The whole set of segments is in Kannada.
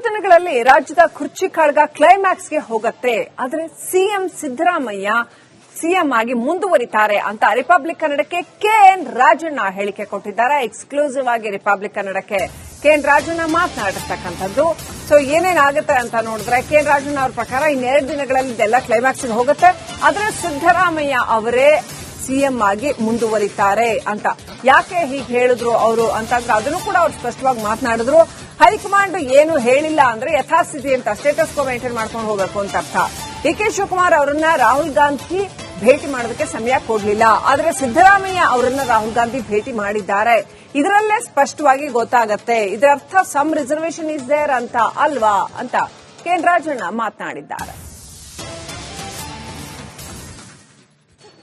ದಿನಗಳಲ್ಲಿ ರಾಜ್ಯದ ಕುರ್ಚಿ ಕಾಳಗ ಕ್ಲೈಮ್ಯಾಕ್ಸ್ಗೆ ಹೋಗುತ್ತೆ. ಆದರೆ ಸಿಎಂ ಸಿದ್ದರಾಮಯ್ಯ ಸಿಎಂ ಆಗಿ ಮುಂದುವರಿತಾರೆ ಅಂತ ರಿಪಬ್ಲಿಕ್ ಕನ್ನಡಕ್ಕೆ ಕೆಎನ್ ರಾಜಣ್ಣ ಹೇಳಿಕೆ ಕೊಟ್ಟಿದ್ದಾರೆ. ಎಕ್ಸ್ಕ್ಲೂಸಿವ್ ಆಗಿ ರಿಪಬ್ಲಿಕ್ ಕನ್ನಡಕ್ಕೆ ಕೆಎನ್ ರಾಜಣ್ಣ ಮಾತನಾಡಿರ್ತಕ್ಕಂಥದ್ದು. ಸೊ ಏನೇನಾಗುತ್ತೆ ಅಂತ ನೋಡಿದ್ರೆ ಕೆಎನ್ ರಾಜಣ್ಣ ಅವರ ಪ್ರಕಾರ ಇನ್ನೆರಡು ದಿನಗಳಲ್ಲಿ ಇದೆಲ್ಲ ಕ್ಲೈಮ್ಯಾಕ್ಸ್ಗೆ ಹೋಗುತ್ತೆ. ಆದರೆ ಸಿದ್ದರಾಮಯ್ಯ ಅವರೇ ಸಿಎಂ ಆಗಿ ಮುಂದುವರಿತಾರೆ ಅಂತ. ಯಾಕೆ ಹೀಗೆ ಹೇಳಿದ್ರು ಅವರು ಅಂತಂದ್ರೆ ಅದನ್ನು ಕೂಡ ಅವರು ಸ್ಪಷ್ಟವಾಗಿ ಮಾತನಾಡಿದ್ರು. ಹೈಕಮಾಂಡ್ ಏನು ಹೇಳಿಲ್ಲ ಅಂದ್ರೆ ಯಥಾಸ್ಥಿತಿ ಅಂತ ಸ್ಟೇಟಸ್ ಕೋ ಮೇಂಟೈನ್ ಮಾಡ್ಕೊಂಡು ಹೋಗಬೇಕು ಅಂತ ಅರ್ಥ. ಡಿಕೆ ಶಿವಕುಮಾರ್ ಅವರನ್ನ ರಾಹುಲ್ ಗಾಂಧಿ ಭೇಟಿ ಮಾಡೋದಕ್ಕೆ ಸಮಯ ಕೊಡಲಿಲ್ಲ. ಆದರೆ ಸಿದ್ದರಾಮಯ್ಯ ಅವರನ್ನ ರಾಹುಲ್ ಗಾಂಧಿ ಭೇಟಿ ಮಾಡಿದ್ದಾರೆ. ಇದರಲ್ಲೇ ಸ್ಪಷ್ಟವಾಗಿ ಗೊತ್ತಾಗತ್ತೆ. ಇದರರ್ಥ ಸಮ್ ರಿಸರ್ವೇಷನ್ ಇಸ್ ದೇರ್ ಅಂತ ಅಲ್ವಾ ಅಂತ ಕೆಎನ್ ರಾಜಣ್ಣ ಮಾತನಾಡಿದ್ದಾರೆ.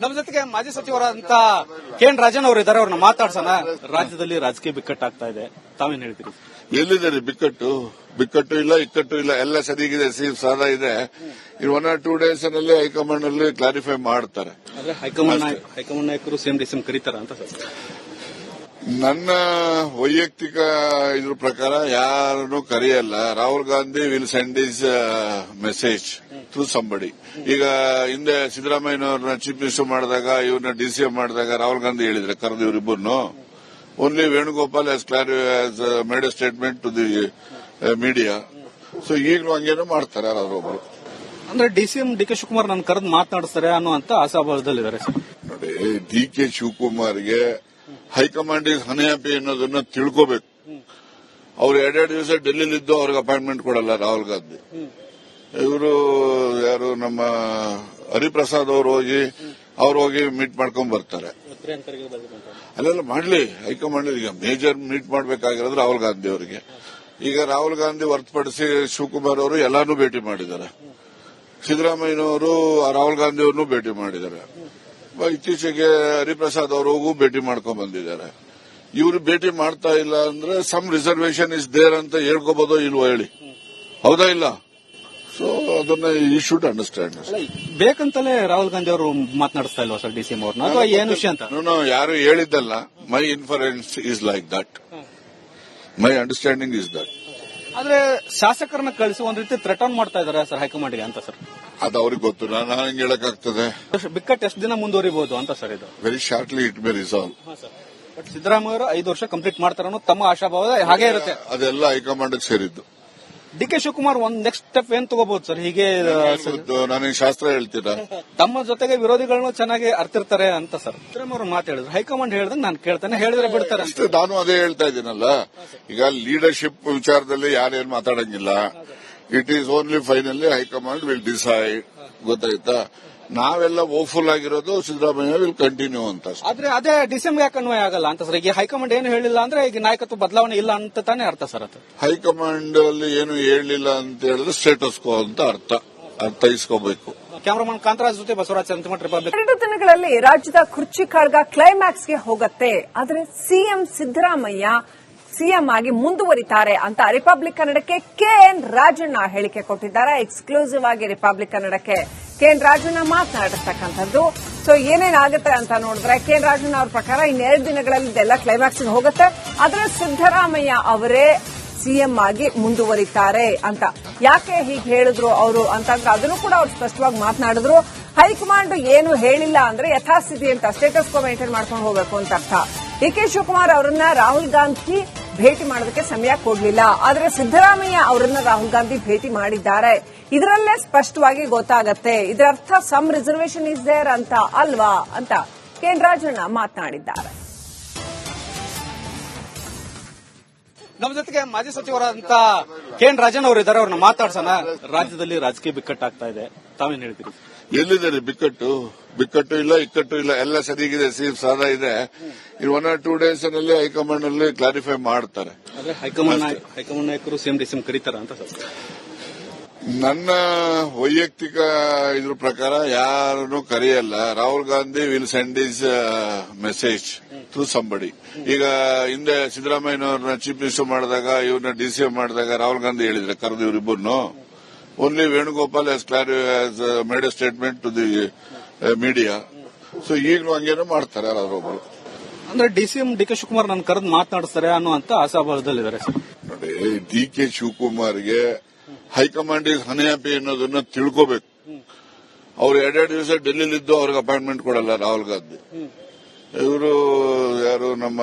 ನಮ್ಮ ಜೊತೆಗೆ ಮಾಜಿ ಸಚಿವರಾದಂತ ಕೆಎನ್ ರಾಜಣ್ಣ ಅವರು ಇದ್ದಾರೆ. ಅವ್ರನ್ನ ಮಾತಾಡ್ಸೋಣ. ರಾಜ್ಯದಲ್ಲಿ ರಾಜಕೀಯ ಬಿಕ್ಕಟ್ಟಾಗ್ತಾ ಇದೆ, ತಾವೇನ್ ಹೇಳ್ತೀರಿ? ಎಲ್ಲಿದ್ದಾರೆ ಬಿಕ್ಕಟ್ಟು ಇಲ್ಲ, ಇಕ್ಕಟ್ಟು ಇಲ್ಲ, ಎಲ್ಲ ಸರಿಗಿದೆ, ಸಾಲ ಇದೆ. ಇನ್ 1 or 2 days ನಲ್ಲಿ ಹೈಕಮಾಂಡ್ ನಲ್ಲಿ ಕ್ಲಾರಿಫೈ ಮಾಡ್ತಾರೆ. ಹೈಕಮಾಂಡ್ ನಾಯಕರು ಸಿಎಂ ಡಿಸಿಎಂ ಕರೀತಾರ ಅಂತ ಸರ್? ನನ್ನ ವೈಯಕ್ತಿಕ ಇದ್ರ ಪ್ರಕಾರ ಯಾರನ್ನು ಕರೆಯಲ್ಲ. Rahul Gandhi will send is message through somebody. ಈಗ ಹಿಂದೆ ಸಿದ್ದರಾಮಯ್ಯನವ್ರನ್ನ ಚೀಫ್ ಮಿನಿಸ್ಟರ್ ಮಾಡಿದಾಗ, ಇವ್ರನ್ನ ಡಿಸಿಎಂ ಮಾಡಿದಾಗ ರಾಹುಲ್ ಗಾಂಧಿ ಹೇಳಿದ್ರೆ ಕರೆದು ಇವರಿಬ್ಬರನ್ನು. Only Venugopal has made a statement to the media. So ಈಗಲೂ ಹಂಗೇನೋ ಮಾಡ್ತಾರೆ ಯಾರಾದ್ರೊಬ್ರು. ಅಂದ್ರೆ ಡಿಸಿಎಂ ಡಿಕೆ ಶಿವಕುಮಾರ್ ನನ್ನ ಕರೆದು ಮಾತನಾಡಿಸ್ತಾರೆ ಅನ್ನುವಂತ ಆಶಾಭಾವದಲ್ಲಿದ್ದಾರೆ ಸರ್. ನೋಡಿ, ಡಿಕೆ ಶಿವಕುಮಾರ್ಗೆ ಹೈಕಮಾಂಡ್ ಇಸ್ ಅನ್ಹ್ಯಾಪಿ ಅನ್ನೋದನ್ನ ತಿಳ್ಕೋಬೇಕು. ಅವ್ರು 2 ದಿವಸ ಡೆಲ್ಲಿಲಿದ್ದು ಅವ್ರಿಗೆ ಅಪಾಯಿಂಟ್ಮೆಂಟ್ ಕೊಡಲ್ಲ ರಾಹುಲ್ ಗಾಂಧಿ. ಇವರು ಯಾರು ನಮ್ಮ ಹರಿಪ್ರಸಾದ್ ಅವರು ಹೋಗಿ ಮೀಟ್ ಮಾಡ್ಕೊಂಡ್ ಬರ್ತಾರೆ. ಅಲ್ಲೆಲ್ಲ ಮಾಡ್ಲಿ, ಹೈಕಮಾಂಡ್ ಈಗ ಮೇಜರ್ ಮೀಟ್ ಮಾಡಬೇಕಾಗಿರೋದು ರಾಹುಲ್ ಗಾಂಧಿ ಅವರಿಗೆ. ಈಗ ರಾಹುಲ್ ಗಾಂಧಿ ಹೊರತುಪಡಿಸಿ ಶಿವಕುಮಾರ್ ಅವರು ಎಲ್ಲಾನು ಭೇಟಿ ಮಾಡಿದ್ದಾರೆ. ಸಿದ್ದರಾಮಯ್ಯನವರು ರಾಹುಲ್ ಗಾಂಧಿ ಅವ್ರನ್ನೂ ಭೇಟಿ ಮಾಡಿದ್ದಾರೆ. ಇತ್ತೀಚೆಗೆ ಹರಿಪ್ರಸಾದ್ ಅವರಿಗೂ ಭೇಟಿ ಮಾಡ್ಕೊಂಡ್ ಬಂದಿದ್ದಾರೆ. ಇವರು ಭೇಟಿ ಮಾಡ್ತಾ ಇಲ್ಲ ಅಂದ್ರೆ ಸಮ್ ರಿಸರ್ವೇಷನ್ ಇಸ್ ದೇರ್ ಅಂತ ಹೇಳ್ಕೋಬಹುದೋ ಇಲ್ವೋ ಹೇಳಿ, ಹೌದಾ ಇಲ್ಲ? ಸೊ ಅದನ್ನ ಈ ಶುಡ್ ಅಂಡರ್ಸ್ಟ್ಯಾಂಡ್. ಬೇಕಂತಲೇ ರಾಹುಲ್ ಗಾಂಧಿ ಅವರು ಮಾತನಾಡಿಸ್ತಾ ಇಲ್ವಾ ಸರ್ ಡಿಸಿಎಂ ಅವ್ರನ್ನ, ಅಥವಾ ಏನು ವಿಷಯ ಅಂತ? ಯಾರು ಹೇಳಿದ್ದಲ್ಲ. My inference is like that, my understanding is that. ಆದ್ರೆ ಶಾಸಕರನ್ನ ಕಳಿಸಿ ಒಂದ್ ರೀತಿ ಥ್ರೆಟನ್ ಮಾಡ್ತಾ ಇದಾರೆ ಸರ್ ಹೈಕಮಾಂಡ್ಗೆ ಅಂತ ಸರ್. ಅದು ಅವ್ರಿಗೆ ಗೊತ್ತು, ನಾನು ಹಂಗೆ ಹೇಳಕ್ಕಾಗ್ತದೆ? ಬಿಕ್ಕಟ್ಟು ಎಷ್ಟು ದಿನ ಮುಂದುವರಿಬಹುದು ಅಂತ ಸರ್ ಇದು? Very shortly it may resolve. But Siddaramaiah ಅವರು 5 ವರ್ಷ ಕಂಪ್ಲೀಟ್ ಮಾಡ್ತಾರೆ ಅನ್ನೋ ತಮ್ಮ ಆಶಾಭಾವ ಹಾಗೆ ಇರುತ್ತೆ. ಅದೆಲ್ಲ ಹೈಕಮಾಂಡ್ ಸೇರಿದ್ದು. ಡಿಕೆ ಶಿವಕುಮಾರ್ ಒಂದ್ ನೆಕ್ಸ್ಟ್ ಸ್ಟೆಪ್ ಏನ್ ತಗೋಬಹುದು ಸರ್? ಹೀಗೆ ನನಗೆ ಶಾಸ್ತ್ರ ಹೇಳ್ತೀರಾ? ತಮ್ಮ ಜೊತೆಗೆ ವಿರೋಧಿಗಳನ್ನು ಚೆನ್ನಾಗಿ ಅರ್ತಿರ್ತಾರೆ ಅಂತ ಸರ್ ಸಿದ್ದರಾಮಯ್ಯ ಅವರು ಮಾತಾಡಿದ್ರು. ಹೈಕಮಾಂಡ್ ಹೇಳಿದ್ರೆ ನಾನು ಕೇಳ್ತಾನೆ, ಹೇಳಿದ್ರೆ ಬಿಡ್ತಾರೆ. ನಾನು ಅದೇ ಹೇಳ್ತಾ ಇದ್ದೀನಲ್ಲ. ಈಗ ಲೀಡರ್ಶಿಪ್ ವಿಚಾರದಲ್ಲಿ ಯಾರೇನು ಮಾತಾಡಂಗಿಲ್ಲ. It is only finally high command will decide. ಗೊತ್ತಾಯ್ತಾ? ನಾವೆಲ್ಲ ಹೋಪ್ಫುಲ್ ಆಗಿರೋದು ಸಿದ್ದರಾಮಯ್ಯ ವಿಲ್ ಕಂಟಿನ್ಯೂ ಅಂತ. ಆದ್ರೆ ಅದೇ ಡಿಸೆಂಬರ್ ಯಾಕೆ ಅನ್ವಯ ಆಗಲ್ಲ ಅಂತ ಸರ್? ಈಗ ಹೈಕಮಾಂಡ್ ಏನು ಹೇಳಿಲ್ಲ ಅಂದ್ರೆ ಈಗ ನಾಯಕತ್ವ ಬದಲಾವಣೆ ಇಲ್ಲ ಅಂತ ತಾನೇ ಅರ್ಥ ಸರ್? ಅದು ಹೈಕಮಾಂಡ್ ಅಲ್ಲಿ ಏನು ಹೇಳಲಿಲ್ಲ ಅಂತ ಹೇಳಿದ್ರೆ ಸ್ಟೇಟಸ್ ಕೋ ಅಂತ ಅರ್ಥೈಸ್ಕೋಬೇಕು. ಕ್ಯಾಮರಾಮನ್ ಕಾಂತರಾಜ್ ಜೊತೆ ಬಸವರಾಜ್ ಸಂತಮಠ, ರಿಪಬ್ಲಿಕ್. 2 ದಿನಗಳಲ್ಲಿ ರಾಜ್ಯದ ಕುರ್ಚಿ ಕಾಳಗ ಕ್ಲೈಮ್ಯಾಕ್ಸ್ಗೆ ಹೋಗುತ್ತೆ. ಆದರೆ ಸಿಎಂ ಸಿದ್ದರಾಮಯ್ಯ ಸಿಎಂ ಆಗಿ ಮುಂದುವರಿತಾರೆ ಅಂತ ರಿಪಬ್ಲಿಕ್ ಕನ್ನಡಕ್ಕೆ ಕೆಎನ್ ರಾಜಣ್ಣ ಹೇಳಿಕೆ ಕೊಟ್ಟಿದ್ದಾರೆ. ಎಕ್ಸ್ಕ್ಲೂಸಿವ್ ಆಗಿ ರಿಪಬ್ಲಿಕ್ ಕನ್ನಡಕ್ಕೆ ಕೆಎನ್ ರಾಜಣ್ಣ ಮಾತನಾಡಿರ್ತಕ್ಕಂಥದ್ದು. ಸೊ ಏನೇನಾಗುತ್ತೆ ಅಂತ ನೋಡಿದ್ರೆ ಕೆಎನ್ ರಾಜಣ್ಣ ಅವರ ಪ್ರಕಾರ ಇನ್ನೆರಡು ದಿನಗಳಲ್ಲಿ ಇದೆಲ್ಲ ಕ್ಲೈಮ್ಯಾಕ್ಸ್ಗೆ ಹೋಗುತ್ತೆ. ಆದರೆ ಸಿದ್ದರಾಮಯ್ಯ ಅವರೇ ಸಿಎಂ ಆಗಿ ಮುಂದುವರಿತಾರೆ ಅಂತ. ಯಾಕೆ ಹೀಗೆ ಹೇಳಿದ್ರು ಅವರು ಅಂತಂದ್ರೆ ಅದನ್ನು ಕೂಡ ಅವರು ಸ್ಪಷ್ಟವಾಗಿ ಮಾತನಾಡಿದ್ರು. ಹೈಕಮಾಂಡ್ ಏನು ಹೇಳಿಲ್ಲ ಅಂದ್ರೆ ಯಥಾಸ್ಥಿತಿ ಅಂತ ಸ್ಟೇಟಸ್ ಕೋ ಮೇಂಟೈನ್ ಮಾಡ್ಕೊಂಡು ಹೋಗಬೇಕು ಅಂತ ಅರ್ಥ. ಡಿಕೆ ಶಿವಕುಮಾರ್ ಅವರನ್ನ ರಾಹುಲ್ ಗಾಂಧಿ ಭೇಟಿ ಮಾಡೋದಕ್ಕೆ ಸಮಯ ಕೊಡಲಿಲ್ಲ. ಆದರೆ ಸಿದ್ದರಾಮಯ್ಯ ಅವರನ್ನ ರಾಹುಲ್ ಗಾಂಧಿ ಭೇಟಿ ಮಾಡಿದ್ದಾರೆ. ಇದರಲ್ಲೇ ಸ್ಪಷ್ಟವಾಗಿ ಗೊತ್ತಾಗತ್ತೆ. ಇದರರ್ಥ ಸಮ್ ರಿಸರ್ವೇಷನ್ ಇಸ್ ದೇರ್ ಅಂತ ಅಲ್ವಾ ಅಂತ ಕೆಎನ್ ರಾಜಣ್ಣ ಮಾತನಾಡಿದ್ದಾರೆ. ನಮ್ಮ ಜೊತೆಗೆ ಮಾಜಿ ಸಚಿವರಾದಂತ ಕೆಎನ್ ರಾಜಣ್ಣ ಅವರು ಇದ್ದಾರೆ. ಅವ್ರನ್ನ ಮಾತಾಡ್ಸೋಣ. ರಾಜ್ಯದಲ್ಲಿ ರಾಜಕೀಯ ಬಿಕ್ಕಟ್ಟಾಗ್ತಾ ಇದೆ, ತಾವೇನ್ ಹೇಳ್ತೀರಿ? ಎಲ್ಲಿದ್ದಾರೆ ಬಿಕ್ಕಟ್ಟು ಇಲ್ಲ, ಇಕ್ಕಟ್ಟು ಇಲ್ಲ, ಎಲ್ಲ ಸರಿಗಿದೆ, ಸಾಲ ಇದೆ. ಇನ್ 1 or 2 days ನಲ್ಲಿ ಹೈಕಮಾಂಡ್ ನಲ್ಲಿ ಕ್ಲಾರಿಫೈ ಮಾಡ್ತಾರೆ. ಹೈಕಮಾಂಡ್ ನಾಯಕರು ಸಿಎಂ ಡಿಸಿಎಂ ಕರೀತಾರ ಅಂತ ಸರ್? ನನ್ನ ವೈಯಕ್ತಿಕ ಇದ್ರ ಪ್ರಕಾರ ಯಾರನ್ನು ಕರೆಯಲ್ಲ. Rahul Gandhi will send is message through somebody. ಈಗ ಹಿಂದೆ ಸಿದ್ದರಾಮಯ್ಯನವ್ರನ್ನ ಚೀಫ್ ಮಿನಿಸ್ಟರ್ ಮಾಡಿದಾಗ, ಇವ್ರನ್ನ ಡಿಸಿಎಂ ಮಾಡಿದಾಗ ರಾಹುಲ್ ಗಾಂಧಿ ಹೇಳಿದ್ರೆ ಕರೆದು ಇವರಿಬ್ಬರನ್ನು. Only Venugopal has made a statement to the media. So ಈಗಲೂ ಹಂಗೇನೋ ಮಾಡ್ತಾರೆ ಯಾರಾದ್ರೊಬ್ರು. ಅಂದ್ರೆ ಡಿಸಿಎಂ ಡಿಕೆ ಶಿವಕುಮಾರ್ ನನ್ನ ಕರೆದು ಮಾತನಾಡಿಸ್ತಾರೆ ಅನ್ನುವಂತ ಆಶಾಭಾವದಲ್ಲಿದ್ದಾರೆ ಸರ್. ನೋಡಿ, ಡಿ ಕೆ ಶಿವಕುಮಾರ್ಗೆ ಹೈಕಮಾಂಡ್ ಇಸ್ ಅನ್ಹ್ಯಾಪಿ ಅನ್ನೋದನ್ನ ತಿಳ್ಕೋಬೇಕು. ಅವ್ರು 2 ದಿವಸ ಡೆಲ್ಲಿಲಿದ್ದು ಅವ್ರಿಗೆ ಅಪಾಯಿಂಟ್ಮೆಂಟ್ ಕೊಡಲ್ಲ ರಾಹುಲ್ ಗಾಂಧಿ. ಇವರು ಯಾರು ನಮ್ಮ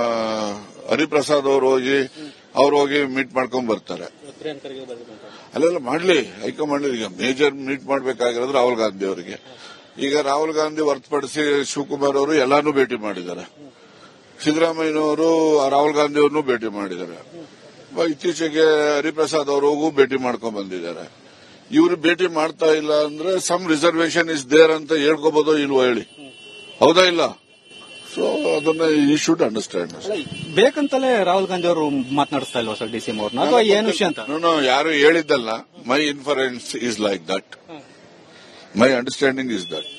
ಹರಿಪ್ರಸಾದ್ ಅವರು ಹೋಗಿ ಮೀಟ್ ಮಾಡ್ಕೊಂಡ್ ಬರ್ತಾರೆ. ಅಲ್ಲೆಲ್ಲ ಮಾಡ್ಲಿ, ಹೈಕಮಾಂಡ್ ಈಗ ಮೇಜರ್ ಮೀಟ್ ಮಾಡ್ಬೇಕಾಗಿರೋದು ರಾಹುಲ್ ಗಾಂಧಿ ಅವರಿಗೆ. ಈಗ ರಾಹುಲ್ ಗಾಂಧಿ ಹೊರತುಪಡಿಸಿ ಶಿವಕುಮಾರ್ ಅವರು ಎಲ್ಲಾನು ಭೇಟಿ ಮಾಡಿದ್ದಾರೆ. ಸಿದ್ದರಾಮಯ್ಯನವರು ರಾಹುಲ್ ಗಾಂಧಿ ಅವ್ರನ್ನೂ ಭೇಟಿ ಮಾಡಿದ್ದಾರೆ. ಇತ್ತೀಚೆಗೆ ಹರಿಪ್ರಸಾದ್ ಅವರಿಗೂ ಭೇಟಿ ಮಾಡ್ಕೊಂಡ್ ಬಂದಿದ್ದಾರೆ. ಇವರು ಭೇಟಿ ಮಾಡ್ತಾ ಇಲ್ಲ ಅಂದ್ರೆ ಸಮ್ ರಿಸರ್ವೇಶನ್ ಇಸ್ ದೇರ್ ಅಂತ ಹೇಳ್ಕೋಬಹುದೋ ಇಲ್ವೋ ಹೇಳಿ, ಹೌದಾ ಇಲ್ಲ? ಸೊ ಅದನ್ನ ಈ ಶುಡ್ ಅಂಡರ್ಸ್ಟ್ಯಾಂಡ್. ಬೇಕಂತಲೇ ರಾಹುಲ್ ಗಾಂಧಿ ಅವರು ಮಾತನಾಡಿಸ್ತಾ ಇಲ್ವಾ ಸರ್ ಡಿಸಿಎಂ ಅವ್ರನ್ನ, ಅಥವಾ ಏನು ವಿಷಯ ಅಂತ? ಯಾರು ಹೇಳಿದ್ದಲ್ಲ. My inference is like that, my understanding is that.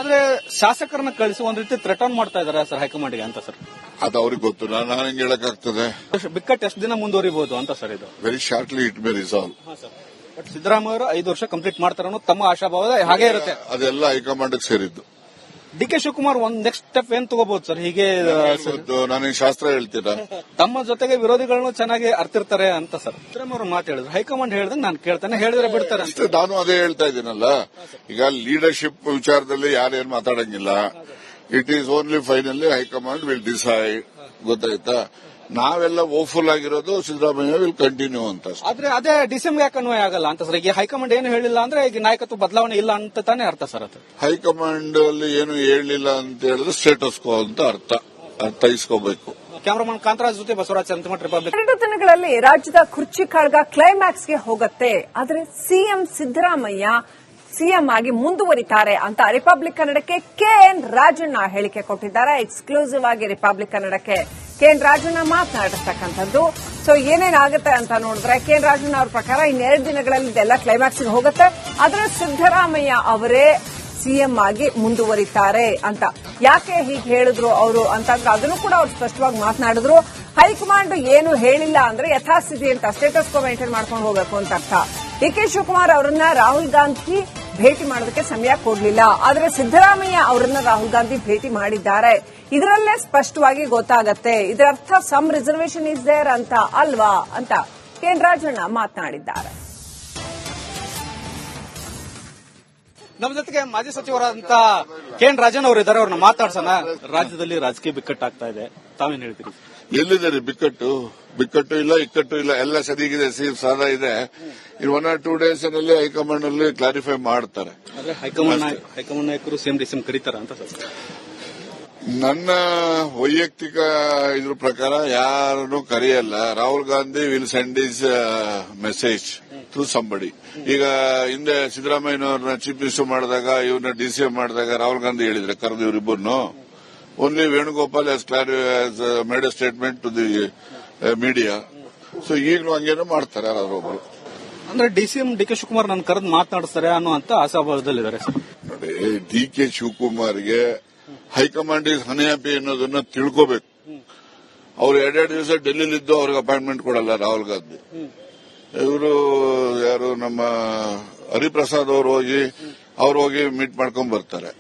ಆದ್ರೆ ಶಾಸಕರನ್ನ ಕಳಿಸಿ ಒಂದ್ ರೀತಿ ಥ್ರೆಟನ್ ಮಾಡ್ತಾ ಇದಾರೆ ಸರ್ ಹೈಕಮಾಂಡ್ಗೆ ಅಂತ ಸರ್. ಅದು ಅವ್ರಿಗೆ ಗೊತ್ತು, ನಾನು ಹೆಂಗ್ ಹೇಳಕ್ಕಾಗ್ತದೆ? ಬಿಕ್ಕಟ್ಟು ಎಷ್ಟು ದಿನ ಮುಂದುವರಿಬಹುದು ಅಂತ ಸರ್ ಇದು? Very shortly it may resolve. But Siddaramaiah ಅವರು 5 ವರ್ಷ ಕಂಪ್ಲೀಟ್ ಮಾಡ್ತಾರೆ ಅನ್ನೋ ತಮ್ಮ ಆಶಾಭಾವ ಹಾಗೆ ಇರುತ್ತೆ. ಅದೆಲ್ಲ ಹೈಕಮಾಂಡ್ ಸೇರಿದ್ದು. ಡಿ ಕೆ ಶಿವಕುಮಾರ್ ಒಂದ್ ನೆಕ್ಸ್ಟ್ ಸ್ಟೆಪ್ ಏನ್ ತಗೋಬಹುದು ಸರ್? ಹೀಗೆ ನಾನು ಶಾಸ್ತ್ರ ಹೇಳ್ತೀರಾ? ತಮ್ಮ ಜೊತೆಗೆ ವಿರೋಧಿಗಳನ್ನು ಚೆನ್ನಾಗಿ ಅರ್ತಿರ್ತಾರೆ ಅಂತ ಸರ್ ಸಿದ್ದರಾಮಯ್ಯ ಅವರು ಮಾತು ಹೇಳಿದ್ರು. ಹೈಕಮಾಂಡ್ ಹೇಳಿದ್ರೆ ನಾನು ಕೇಳ್ತಾನೆ, ಹೇಳಿದ್ರೆ ಬಿಡ್ತಾರೆ ಅಂತ. ನಾನು ಅದೇ ಹೇಳ್ತಾ ಇದ್ದೀನಲ್ಲ, ಈಗ ಲೀಡರ್ಶಿಪ್ ವಿಚಾರದಲ್ಲಿ ಯಾರೇನು ಮಾತಾಡಂಗಿಲ್ಲ. It is only finally high command will decide. ಗೊತ್ತಾಯ್ತಾ? ನಾವೆಲ್ಲ ಓಫುಲ್ ಆಗಿರೋದು ಸಿದ್ದರಾಮಯ್ಯ ವಿಲ್ ಕಂಟಿನ್ಯೂ ಅಂತ. ಆದ್ರೆ ಅದೇ ಡಿಸೆಂಬರ್ ಯಾಕೆ ಅನ್ವಯ ಆಗಲ್ಲ ಅಂತ ಸರ್? ಈಗ ಹೈಕಮಾಂಡ್ ಏನು ಹೇಳಿಲ್ಲ ಅಂದ್ರೆ ಈಗ ನಾಯಕತ್ವ ಬದಲಾವಣೆ ಇಲ್ಲ ಅಂತ ತಾನೇ ಅರ್ಥ ಸರ್? ಅದು ಹೈಕಮಾಂಡ್ ಅಲ್ಲಿ ಏನು ಹೇಳಲಿಲ್ಲ ಅಂತ ಹೇಳಿದ್ರೆ ಸ್ಟೇಟಸ್ ಕೋ ಅಂತ ಅರ್ಥೈಸ್ಕೋಬೇಕು. ಕ್ಯಾಮರಾಮನ್ ಕಾಂತರಾಜ್ ಜೊತೆ ಬಸವರಾಜ್ ಸಂತಮಠ, ರಿಪಬ್ಲಿಕ್. 2 ದಿನಗಳಲ್ಲಿ ರಾಜ್ಯದ ಕುರ್ಚಿ ಕಾಳ್ಗ ಕ್ಲೈಮ್ಯಾಕ್ಸ್ಗೆ ಹೋಗುತ್ತೆ. ಆದರೆ ಸಿಎಂ ಸಿದ್ದರಾಮಯ್ಯ ಸಿಎಂ ಆಗಿ ಮುಂದುವರಿತಾರೆ ಅಂತ ರಿಪಬ್ಲಿಕ್ ಕನ್ನಡಕ್ಕೆ ಕೆಎನ್ ರಾಜಣ್ಣ ಹೇಳಿಕೆ ಕೊಟ್ಟಿದ್ದಾರೆ. ಎಕ್ಸ್ಕ್ಲೂಸಿವ್ ಆಗಿ ರಿಪಬ್ಲಿಕ್ ಕನ್ನಡಕ್ಕೆ ಕೆಎನ್ ರಾಜಣ್ಣ ಮಾತನಾಡಿರ್ತಕ್ಕಂಥದ್ದು. ಸೊ ಏನೇನಾಗುತ್ತೆ ಅಂತ ನೋಡಿದ್ರೆ, ಕೆಎನ್ ರಾಜಣ್ಣ ಅವ್ರ ಪ್ರಕಾರ 2 ದಿನಗಳಲ್ಲಿ ಇದೆಲ್ಲ ಕ್ಲೈಮ್ಯಾಕ್ಸ್ಗೆ ಹೋಗುತ್ತೆ. ಆದರೆ ಸಿದ್ದರಾಮಯ್ಯ ಅವರೇ ಸಿಎಂ ಆಗಿ ಮುಂದುವರಿತಾರೆ ಅಂತ. ಯಾಕೆ ಹೀಗೆ ಹೇಳಿದ್ರು ಅವರು ಅಂತಂದ್ರೆ ಅದನ್ನು ಕೂಡ ಅವ್ರು ಸ್ಪಷ್ಟವಾಗಿ ಮಾತನಾಡಿದ್ರು. ಹೈಕಮಾಂಡ್ ಏನು ಹೇಳಿಲ್ಲ ಅಂದ್ರೆ ಯಥಾಸ್ಥಿತಿ ಅಂತ ಸ್ಟೇಟಸ್ ಕೋ ಮೇಂಟೈನ್ ಮಾಡ್ಕೊಂಡು ಹೋಗಬೇಕು ಅಂತ ಅರ್ಥ. ಡಿ ಕೆ ಶಿವಕುಮಾರ್ ಅವರನ್ನ ರಾಹುಲ್ ಗಾಂಧಿ ಭೇಟಿ ಮಾಡೋದಕ್ಕೆ ಸಮಯ ಕೊಡಲಿಲ್ಲ. ಆದರೆ ಸಿದ್ದರಾಮಯ್ಯ ಅವರನ್ನ ರಾಹುಲ್ ಗಾಂಧಿ ಭೇಟಿ ಮಾಡಿದ್ದಾರೆ. ಇದರಲ್ಲೇ ಸ್ಪಷ್ಟವಾಗಿ ಗೊತ್ತಾಗತ್ತೆ. ಇದರರ್ಥ ಸಮ್ ರಿಸರ್ವೇಶನ್ ಇಸ್ ದೇರ್ ಅಂತ ಅಲ್ವಾ ಅಂತ ಕೆಎನ್ ರಾಜಣ್ಣ ಮಾತನಾಡಿದ್ದಾರೆ. ನಮ್ಮ ಜೊತೆಗೆ ಮಾಜಿ ಸಚಿವರಾದಂತ ಕೆಎನ್ ರಾಜಣ್ಣ ಅವರು ಇದ್ದಾರೆ. ಅವ್ರನ್ನ ಮಾತಾಡ್ಸೋಣ. ರಾಜ್ಯದಲ್ಲಿ ರಾಜಕೀಯ ಬಿಕ್ಕಟ್ಟಾಗ್ತಾ ಇದೆ, ತಾವೇನ್ ಹೇಳ್ತೀರಿ? ಎಲ್ಲಿದ್ದಾರೆ ಬಿಕ್ಕಟ್ಟು ಇಲ್ಲ, ಇಕ್ಕಟ್ಟು ಇಲ್ಲ, ಎಲ್ಲ ಸರಿಗಿದೆ, ಸಾದಾ ಇದೆ. ಇನ್ 1 or 2 days ನಲ್ಲಿ ಹೈಕಮಾಂಡ್ ನಲ್ಲಿ ಕ್ಲಾರಿಫೈ ಮಾಡ್ತಾರೆ. ಹೈಕಮಾಂಡ್ ನಾಯಕರು ಸಿಎಂ ಡಿಸಿಎಂ ಕರೀತಾರ ಅಂತ ಸರ್? ನನ್ನ ವೈಯಕ್ತಿಕ ಇದ್ರ ಪ್ರಕಾರ ಯಾರನ್ನು ಕರೆಯಲ್ಲ. Rahul Gandhi will send is message through somebody. ಈಗ ಹಿಂದೆ ಸಿದ್ದರಾಮಯ್ಯನವ್ರನ್ನ ಚೀಫ್ ಮಿನಿಸ್ಟರ್ ಮಾಡಿದಾಗ, ಇವ್ರನ್ನ ಡಿಸಿಎಂ ಮಾಡಿದಾಗ ರಾಹುಲ್ ಗಾಂಧಿ ಹೇಳಿದ್ರೆ ಕರೆದು ಇವರಿಬ್ಬರನ್ನು. Only Venugopal has made a statement to the media. So ಈಗಲೂ ಹಂಗೇನೋ ಮಾಡ್ತಾರೆ ಯಾರಾದ್ರೊಬ್ಬರು. ಅಂದ್ರೆ ಡಿಸಿಎಂ ಡಿ ಕೆ ಶಿವಕುಮಾರ್ ನನ್ನ ಕರೆದು ಮಾತನಾಡಿಸ್ತಾರೆ ಅನ್ನುವಂತ ಆಶಾಭಾವದಲ್ಲಿದ್ದಾರೆ ಸರ್. ನೋಡಿ, ಡಿ ಕೆ ಶಿವಕುಮಾರ್ಗೆ ಹೈಕಮಾಂಡ್ ಇಸ್ ಅನ್ಹ್ಯಾಪಿ ಅನ್ನೋದನ್ನ ತಿಳ್ಕೋಬೇಕು. ಅವ್ರು 2 ದಿವಸ ಡೆಲ್ಲಿಲಿದ್ದು ಅವ್ರಿಗೆ ಅಪಾಯಿಂಟ್ಮೆಂಟ್ ಕೊಡಲ್ಲ ರಾಹುಲ್ ಗಾಂಧಿ. ಇವರು ಯಾರು ನಮ್ಮ ಹರಿಪ್ರಸಾದ್ ಅವರು ಹೋಗಿ ಮೀಟ್ ಮಾಡ್ಕೊಂಡ್ ಬರ್ತಾರೆ.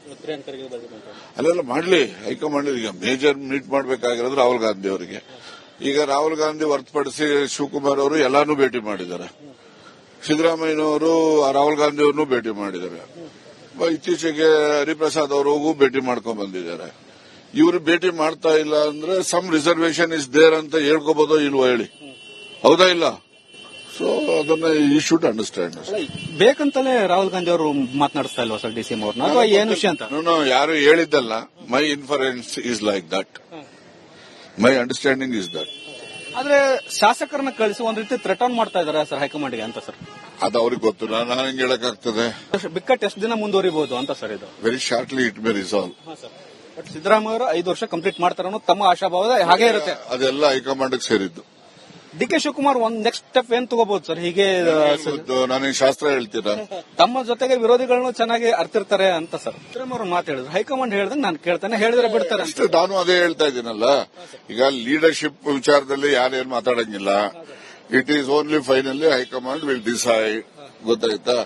ಅಲ್ಲೆಲ್ಲ ಮಾಡ್ಲಿ, ಹೈಕಮಾಂಡ್ ಈಗ ಮೇಜರ್ ಮೀಟ್ ಮಾಡ್ಬೇಕಾಗಿರೋದು ರಾಹುಲ್ ಗಾಂಧಿ ಅವರಿಗೆ. ಈಗ ರಾಹುಲ್ ಗಾಂಧಿ ಹೊರತುಪಡಿಸಿ ಶಿವಕುಮಾರ್ ಅವರು ಎಲ್ಲಾನು ಭೇಟಿ ಮಾಡಿದ್ದಾರೆ. ಸಿದ್ದರಾಮಯ್ಯನವರು ರಾಹುಲ್ ಗಾಂಧಿ ಅವ್ರನ್ನೂ ಭೇಟಿ ಮಾಡಿದ್ದಾರೆ. ಇತ್ತೀಚೆಗೆ ಹರಿಪ್ರಸಾದ್ ಅವರಿಗೂ ಭೇಟಿ ಮಾಡ್ಕೊಂಡ್ ಬಂದಿದ್ದಾರೆ. ಇವರು ಭೇಟಿ ಮಾಡ್ತಾ ಇಲ್ಲ ಅಂದ್ರೆ ಸಮ್ ರಿಸರ್ವೇಶನ್ ಇಸ್ ದೇರ್ ಅಂತ ಹೇಳ್ಕೋಬಹುದೋ ಇಲ್ವೋ ಹೇಳಿ, ಹೌದಾ ಇಲ್ಲ? ಸೊ ಅದನ್ನ ಈ ಶುಡ್ ಅಂಡರ್ಸ್ಟ್ಯಾಂಡ್. ಬೇಕಂತಲೇ ರಾಹುಲ್ ಗಾಂಧಿ ಅವರು ಮಾತನಾಡಿಸ್ತಾ ಇಲ್ವಾ ಸರ್ ಡಿಸಿಎಂ ಅವ್ರನ್ನ, ಅಥವಾ ಏನು ವಿಷಯ ಅಂತ? ಯಾರು ಹೇಳಿದ್ದಲ್ಲ. My inference is like that, my understanding is that. ಆದ್ರೆ ಶಾಸಕರನ್ನ ಕಳಿಸಿ ಒಂದ್ ರೀತಿ ಥ್ರೆಟನ್ ಮಾಡ್ತಾ ಇದಾರೆ ಸರ್ ಹೈಕಮಾಂಡ್ಗೆ ಅಂತ ಸರ್. ಅದು ಅವ್ರಿಗೆ ಗೊತ್ತು, ನಾನು ಹೆಂಗ್ ಹೇಳಕ್ಕಾಗ್ತದೆ? ಬಿಕ್ಕಟ್ಟು ಎಷ್ಟು ದಿನ ಮುಂದುವರಿಬಹುದು ಅಂತ ಸರ್ ಇದು? Very shortly it may resolve. But Siddaramaiah ಅವರು 5 ವರ್ಷ ಕಂಪ್ಲೀಟ್ ಮಾಡ್ತಾರೆ ಅನ್ನೋ ತಮ್ಮ ಆಶಾಭಾವ ಹಾಗೆ ಇರುತ್ತೆ. ಅದೆಲ್ಲ ಹೈಕಮಾಂಡ್ ಸೇರಿದ್ದು. ಡಿ ಕೆ ಶಿವಕುಮಾರ್ ಒಂದ್ ನೆಕ್ಸ್ಟ್ ಸ್ಟೆಪ್ ಏನ್ ತಗೋಬಹುದು ಸರ್? ಹೀಗೆ ನಾನು ಶಾಸ್ತ್ರ ಹೇಳ್ತೀರಾ? ತಮ್ಮ ಜೊತೆಗೆ ವಿರೋಧಿಗಳನ್ನು ಚೆನ್ನಾಗಿ ಅರ್ತಿರ್ತಾರೆ ಅಂತ ಸರ್ ಸಿದ್ದರಾಮಯ್ಯ ಅವರು ಮಾತು ಹೇಳಿದ್ರು. ಹೈಕಮಾಂಡ್ ಹೇಳಿದ್ರೆ ನಾನು ಕೇಳ್ತಾನೆ, ಹೇಳಿದ್ರೆ ಬಿಡ್ತಾರೆ ಅಂತ. ನಾನು ಅದೇ ಹೇಳ್ತಾ ಇದ್ದೀನಲ್ಲ, ಈಗ ಲೀಡರ್ಶಿಪ್ ವಿಚಾರದಲ್ಲಿ ಯಾರೇನು ಮಾತಾಡಂಗಿಲ್ಲ. It is only finally high command will decide. ಗೊತ್ತಾಯ್ತಾ?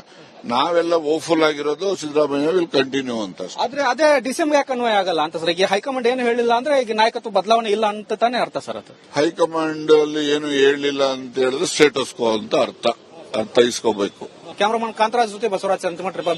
ನಾವೆಲ್ಲ ಓಫುಲ್ ಆಗಿರೋದು ಸಿದ್ದರಾಮಯ್ಯ ವಿಲ್ ಕಂಟಿನ್ಯೂ ಅಂತ ಅಷ್ಟೇ. ಆದ್ರೆ ಅದೇ ಡಿಸೆಂಬರ್ ಯಾಕೆ ಅನ್ವಯ ಆಗಲ್ಲ ಅಂತ ಸರ್? ಈಗ ಹೈಕಮಾಂಡ್ ಏನು ಹೇಳಿಲ್ಲ ಅಂದ್ರೆ ಈಗ ನಾಯಕತ್ವ ಬದಲಾವಣೆ ಇಲ್ಲ ಅಂತ ತಾನೇ ಅರ್ಥ ಸರ್ ಅದು. ಹೈಕಮಾಂಡ್ ಅಲ್ಲಿ ಏನು ಹೇಳಲಿಲ್ಲ ಅಂತ ಹೇಳಿದ್ರೆ ಸ್ಟೇಟಸ್ ಕೋ ಅಂತ ಅರ್ಥ ಇಸ್ಕೋಬೇಕು. ಕ್ಯಾಮರಾಮನ್ ಕಾಂತರಾಜ್ ಜೊತೆ ಬಸವರಾಜ್ ಸಂತಮಠ.